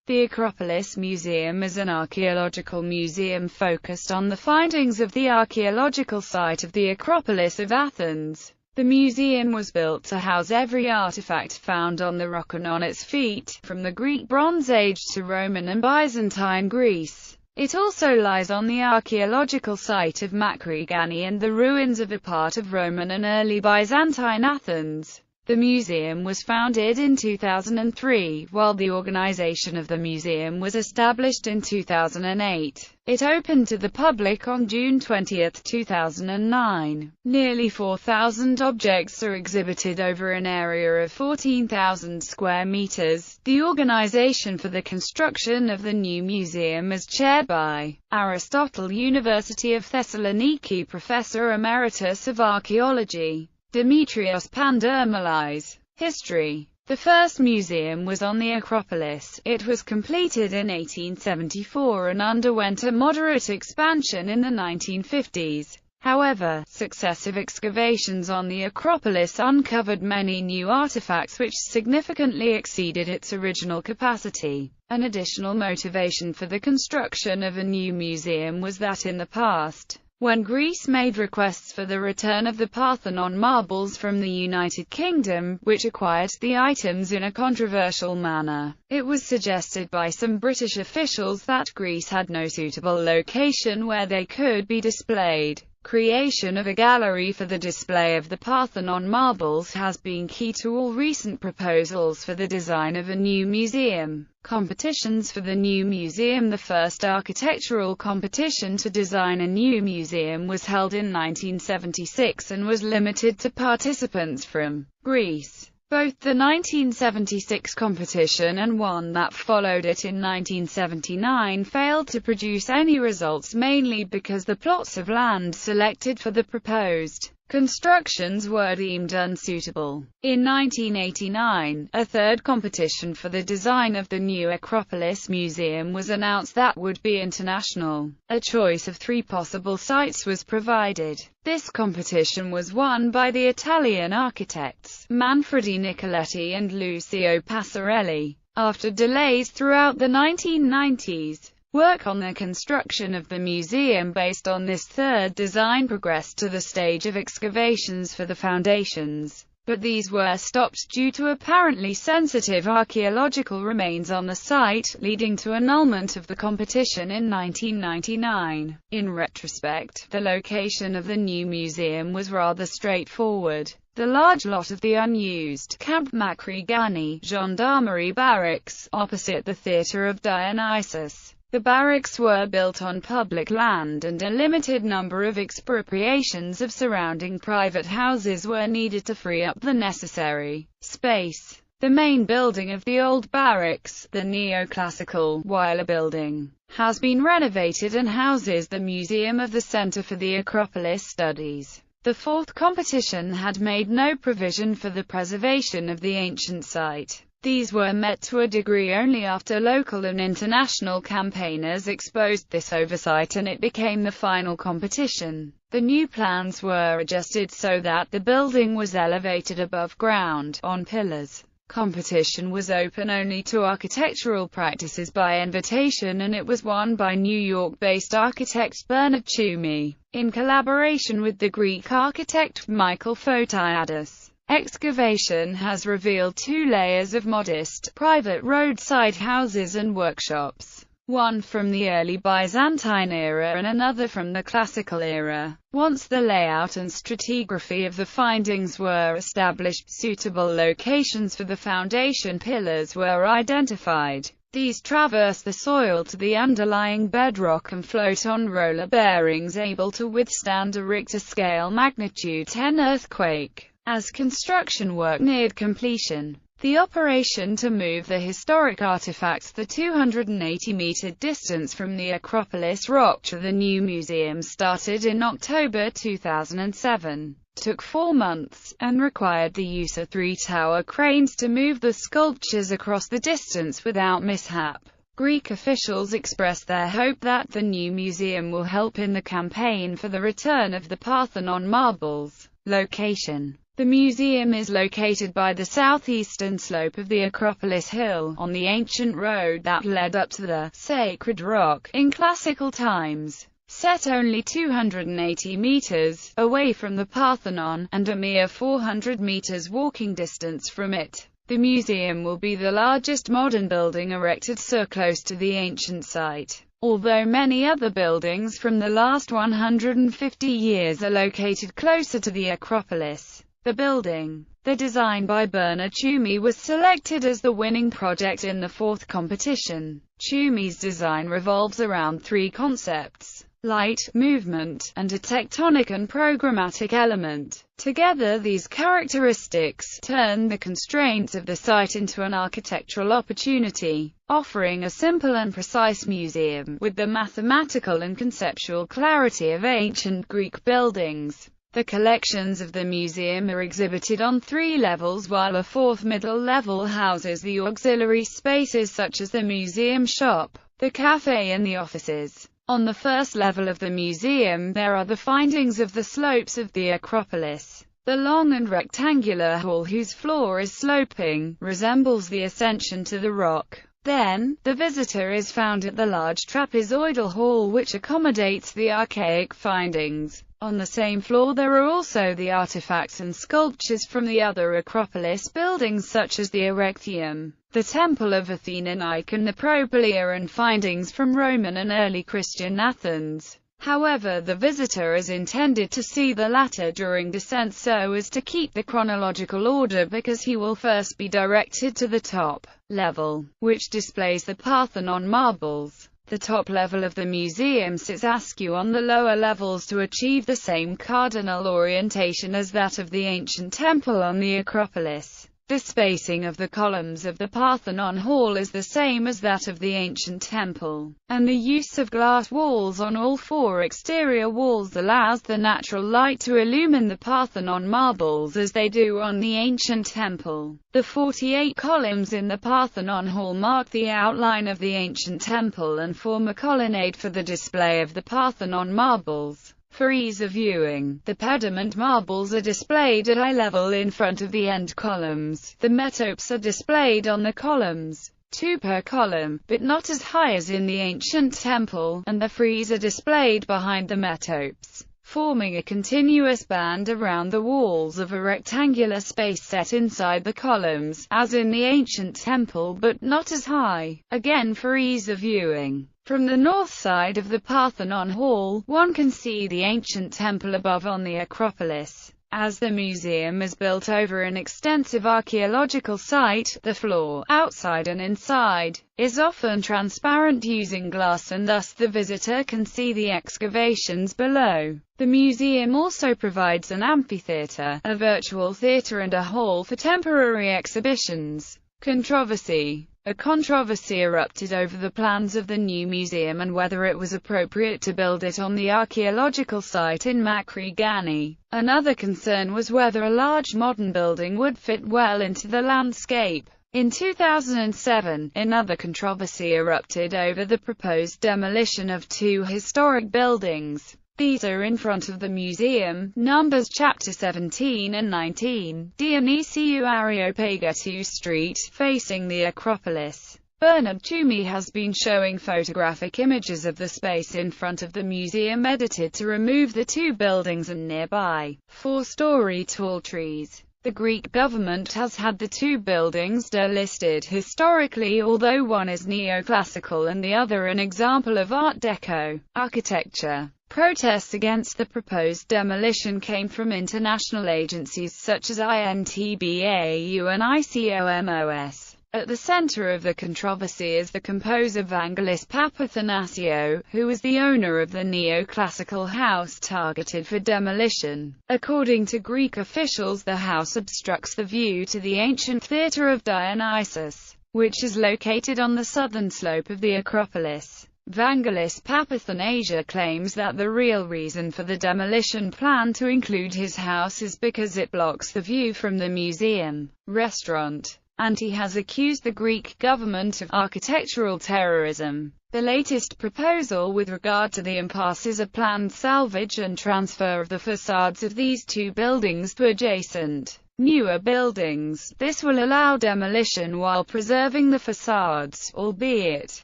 The Acropolis Museum is an archaeological museum focused on the findings of the archaeological site of the Acropolis of Athens. The museum was built to house every artifact found on the rock and on its feet, from the Greek Bronze Age to Roman and Byzantine Greece. It also lies on the archaeological site of Makrigani and the ruins of a part of Roman and early Byzantine Athens. The museum was founded in 2003, while the organization of the museum was established in 2008. It opened to the public on June 20, 2009. Nearly 4,000 objects are exhibited over an area of 14,000 square meters. The organization for the construction of the new museum is chaired by Aristotle University of Thessaloniki Professor Emeritus of Archaeology, Demetrios Pandermolis. History. The first museum was on the Acropolis. It was completed in 1874 and underwent a moderate expansion in the 1950s. However, successive excavations on the Acropolis uncovered many new artifacts which significantly exceeded its original capacity. An additional motivation for the construction of a new museum was that in the past, when Greece made requests for the return of the Parthenon marbles from the United Kingdom, which acquired the items in a controversial manner, it was suggested by some British officials that Greece had no suitable location where they could be displayed. Creation of a gallery for the display of the Parthenon marbles has been key to all recent proposals for the design of a new museum. Competitions for the new museum. The first architectural competition to design a new museum was held in 1976 and was limited to participants from Greece. Both the 1976 competition and one that followed it in 1979 failed to produce any results, mainly because the plots of land selected for the proposed constructions were deemed unsuitable. In 1989, a third competition for the design of the new Acropolis Museum was announced that would be international. A choice of 3 possible sites was provided. This competition was won by the Italian architects Manfredi Nicoletti and Lucio Passarelli. After delays throughout the 1990s, work on the construction of the museum based on this third design progressed to the stage of excavations for the foundations, but these were stopped due to apparently sensitive archaeological remains on the site, leading to annulment of the competition in 1999. In retrospect, the location of the new museum was rather straightforward. The large lot of the unused Camp Makrigani gendarmerie barracks, opposite the Theatre of Dionysus. The barracks were built on public land, and a limited number of expropriations of surrounding private houses were needed to free up the necessary space. The main building of the old barracks, the neoclassical Weiler building, has been renovated and houses the Museum of the Center for the Acropolis Studies. The fourth competition had made no provision for the preservation of the ancient site. These were met to a degree only after local and international campaigners exposed this oversight, and it became the final competition. The new plans were adjusted so that the building was elevated above ground, on pillars. Competition was open only to architectural practices by invitation, and it was won by New York-based architect Bernard Tschumi, in collaboration with the Greek architect Michael Photiadis. Excavation has revealed 2 layers of modest, private roadside houses and workshops, one from the early Byzantine era and another from the Classical era. Once the layout and stratigraphy of the findings were established, suitable locations for the foundation pillars were identified. These traverse the soil to the underlying bedrock and float on roller bearings able to withstand a Richter scale magnitude 10 earthquake. As construction work neared completion, the operation to move the historic artifacts the 280-meter distance from the Acropolis rock to the new museum started in October 2007, took 4 months, and required the use of 3 tower cranes to move the sculptures across the distance without mishap. Greek officials expressed their hope that the new museum will help in the campaign for the return of the Parthenon marbles. Location. The museum is located by the southeastern slope of the Acropolis Hill, on the ancient road that led up to the Sacred Rock in classical times. Set only 280 meters away from the Parthenon, and a mere 400 meters walking distance from it, the museum will be the largest modern building erected so close to the ancient site. Although many other buildings from the last 150 years are located closer to the Acropolis, the building, the design by Bernard Tschumi, was selected as the winning project in the fourth competition. Tschumi's design revolves around three concepts: light, movement, and a tectonic and programmatic element. Together, these characteristics turn the constraints of the site into an architectural opportunity, offering a simple and precise museum, with the mathematical and conceptual clarity of ancient Greek buildings. The collections of the museum are exhibited on 3 levels, while a fourth middle level houses the auxiliary spaces such as the museum shop, the cafe and the offices. On the first level of the museum, there are the findings of the slopes of the Acropolis. The long and rectangular hall, whose floor is sloping, resembles the ascension to the rock. Then, the visitor is found at the large trapezoidal hall, which accommodates the archaic findings. On the same floor there are also the artifacts and sculptures from the other Acropolis buildings, such as the Erechtheum, the Temple of Athena, Nikon, the Propylaea, and findings from Roman and early Christian Athens. However, the visitor is intended to see the latter during descent so as to keep the chronological order, because he will first be directed to the top level, which displays the Parthenon marbles. The top level of the museum sits askew on the lower levels to achieve the same cardinal orientation as that of the ancient temple on the Acropolis. The spacing of the columns of the Parthenon Hall is the same as that of the ancient temple, and the use of glass walls on all 4 exterior walls allows the natural light to illumine the Parthenon marbles as they do on the ancient temple. The 48 columns in the Parthenon Hall mark the outline of the ancient temple and form a colonnade for the display of the Parthenon marbles. For ease of viewing, the pediment marbles are displayed at eye level in front of the end columns. The metopes are displayed on the columns, 2 per column, but not as high as in the ancient temple, and the frieze are displayed behind the metopes, forming a continuous band around the walls of a rectangular space set inside the columns, as in the ancient temple, but not as high. Again, for ease of viewing, from the north side of the Parthenon Hall, one can see the ancient temple above on the Acropolis. As the museum is built over an extensive archaeological site, the floor, outside and inside, is often transparent using glass, and thus the visitor can see the excavations below. The museum also provides an amphitheater, a virtual theater, and a hall for temporary exhibitions. Controversy. A controversy erupted over the plans of the new museum and whether it was appropriate to build it on the archaeological site in Makri Gani. Another concern was whether a large modern building would fit well into the landscape. In 2007, another controversy erupted over the proposed demolition of 2 historic buildings. These are in front of the museum, Numbers chapter 17 and 19, Dionysiou Areopagitou Street, facing the Acropolis. Bernard Tschumi has been showing photographic images of the space in front of the museum edited to remove the 2 buildings and nearby 4-story tall trees. The Greek government has had the 2 buildings delisted historically, although one is neoclassical and the other an example of Art Deco architecture. Protests against the proposed demolition came from international agencies such as INTBAU and ICOMOS. At the center of the controversy is the composer Vangelis Papathanassiou, who is the owner of the neoclassical house targeted for demolition. According to Greek officials, the house obstructs the view to the ancient theater of Dionysus, which is located on the southern slope of the Acropolis. Vangelis Papathanassiou claims that the real reason for the demolition plan to include his house is because it blocks the view from the museum, restaurant, and he has accused the Greek government of architectural terrorism. The latest proposal with regard to the impasse is a planned salvage and transfer of the facades of these two buildings to adjacent, newer buildings. This will allow demolition while preserving the facades, albeit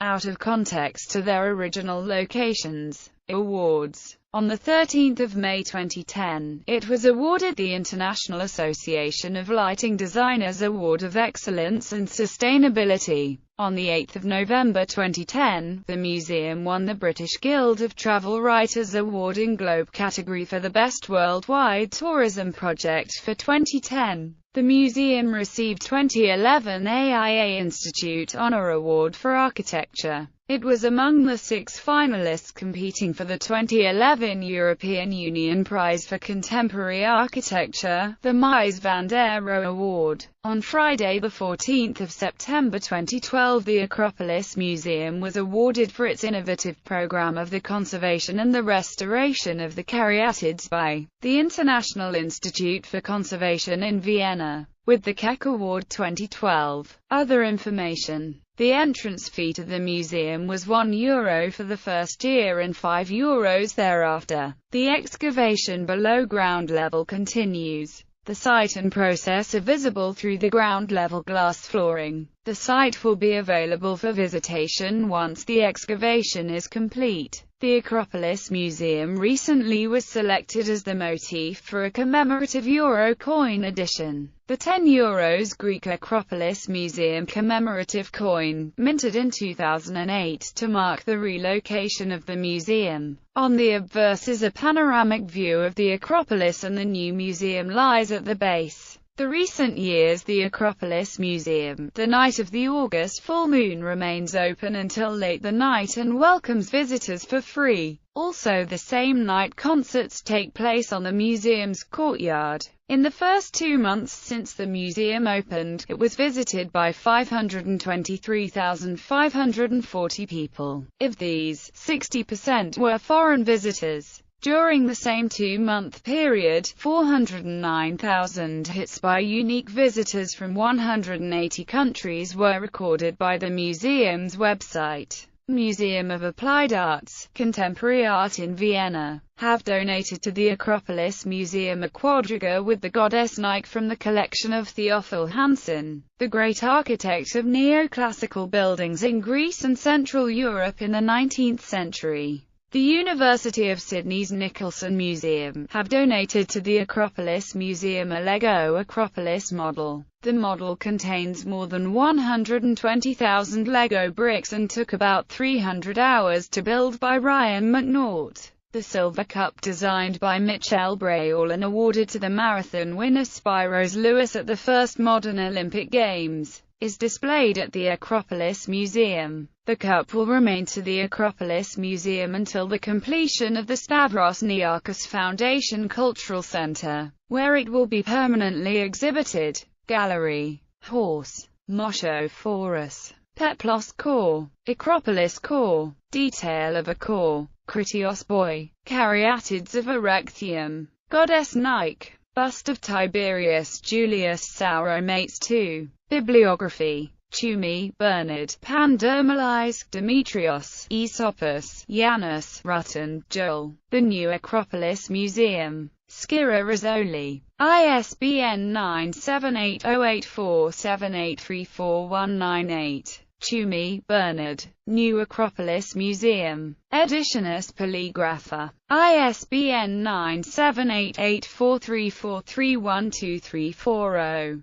out of context to their original locations. Awards. On 13 May 2010, it was awarded the International Association of Lighting Designers Award of Excellence and Sustainability. On 8 November 2010, the museum won the British Guild of Travel Writers Award in Globe category for the Best Worldwide Tourism Project for 2010. The museum received 2011 AIA Institute Honor Award for Architecture. It was among the 6 finalists competing for the 2011 European Union Prize for Contemporary Architecture, the Mies van der Rohe Award. On Friday 14 September 2012, the Acropolis Museum was awarded for its innovative program of the conservation and the restoration of the caryatids by the International Institute for Conservation in Vienna, with the Keck Award 2012. Other information. The entrance fee to the museum was €1 for the first year and €5 thereafter. The excavation below ground level continues. The site and process are visible through the ground-level glass flooring. The site will be available for visitation once the excavation is complete. The Acropolis Museum recently was selected as the motif for a commemorative euro coin edition. The €10 Greek Acropolis Museum commemorative coin, minted in 2008 to mark the relocation of the museum. On the obverse is a panoramic view of the Acropolis, and the new museum lies at the base. The recent years, the Acropolis Museum, the night of the August full moon, remains open until late the night and welcomes visitors for free. Also the same night, concerts take place on the museum's courtyard. In the first 2 months since the museum opened, it was visited by 523,540 people. Of these, 60% were foreign visitors. During the same 2-month period, 409,000 hits by unique visitors from 180 countries were recorded by the museum's website. Museum of Applied Arts, Contemporary Art in Vienna, have donated to the Acropolis Museum a quadriga with the goddess Nike from the collection of Theophil Hansen, the great architect of neoclassical buildings in Greece and Central Europe in the 19th century. The University of Sydney's Nicholson Museum have donated to the Acropolis Museum a Lego Acropolis model. The model contains more than 120,000 Lego bricks and took about 300 hours to build by Ryan McNaught. The Silver Cup, designed by Michel Braille and awarded to the marathon winner Spiros Lewis at the first modern Olympic Games, is displayed at the Acropolis Museum. The cup will remain to the Acropolis Museum until the completion of the Stavros Niarchos Foundation Cultural Center, where it will be permanently exhibited. Gallery. Horse. Moshophorus. Peplos core. Acropolis core. Detail of a core. Critios boy. Caryatids of Erechtheum. Goddess Nike. Bust of Tiberius Julius Sauromates II. Bibliography. Toomey, Bernard, Pandermolis, Demetrios, Aesopus, Janus, Rutten, Joel. The New Acropolis Museum. Skira Rizzoli. ISBN 9780847834198. Toomey, Bernard. New Acropolis Museum. Editionis Polygrapha. ISBN 9788434312340.